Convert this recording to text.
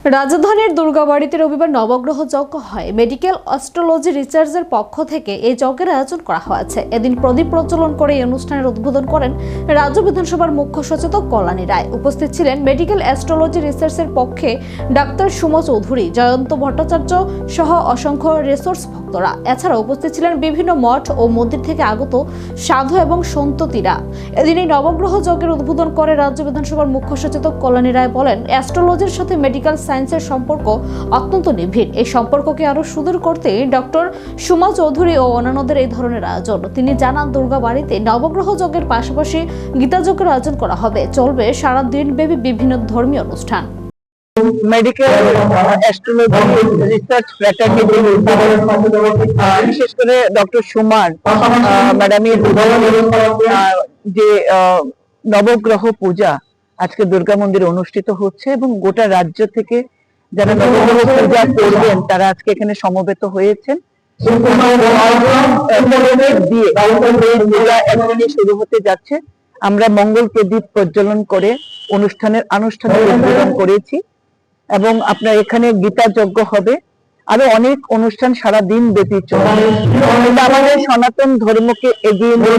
রাজধানীর দুর্গাবাড়িতে রবিবার নবগ্রহ যজ্ঞ হয়। মেডিকেল অ্যাস্ট্রোলজি রিসার্চের পক্ষ থেকে এই যজ্ঞের আয়োজন করা হয়েছে। এদিন প্রদীপ প্রজ্বলন করে এই অনুষ্ঠানের উদ্বোধন করেন রাজ্য বিধানসভার মুখ্য সচেতক কল্যাণী রায়। উপস্থিত ছিলেন মেডিকেল অ্যাস্ট্রোলজি রিসার্চের পক্ষে ডাক্তার সুমা চৌধুরী, জয়ন্ত ভট্টাচার্য সহ অসংখ্য রিসোর্স ভক্তরা। এছাড়া উপস্থিত ছিলেন বিভিন্ন মঠ ও মন্দির থেকে আগত সাধু এবং সন্ততিরা। এদিন এই নবগ্রহ যজ্ঞের উদ্বোধন করে রাজ্য বিধানসভার মুখ্য সচেতক কল্যাণী রায় বলেন, অ্যাস্ট্রোলজির সাথে মেডিকেল সায়েন্সের সম্পর্ক অত্যন্ত নিবিড়। এই সম্পর্ককে আরো সুদূর করতে ডক্টর সুমা চৌধুরী ও অন্যান্যদের এই ধরনের আয়োজন। তিনি জানান, দুর্গাবাড়িতে নবগ্রহ যজ্ঞের পাশাপাশি গীতা যজ্ঞের আয়োজন করা হবে। চলবে সারা দিনব্যাপী বিভিন্ন ধর্মীয় অনুষ্ঠান। মেডিকেল অ্যাস্ট্রোলজি রিসার্চ ফ্র্যাটার্নিটি বিশেষ করে ডক্টর সুমার ম্যাডামের যে নবগ্রহ পূজা আজকে দুর্গা মন্দিরে অনুষ্ঠিত হচ্ছে এবং গোটা রাজ্য থেকে যারা নবগ্রহ পূজা করবেন তারা আজকে এখানে সমবেত হয়েছেন। শুরু হতে যাচ্ছে। আমরা মঙ্গল প্রদীপ প্রজ্বলন করে অনুষ্ঠানের আনুষ্ঠানিক উদ্বোধন করেছি এবং আপনার এখানে গীতা যজ্ঞ হবে। আরো অনেক অনুষ্ঠান সারা দিন ব্যাপী চলবে। আমাদের সনাতন ধর্মকে এগিয়ে নিয়ে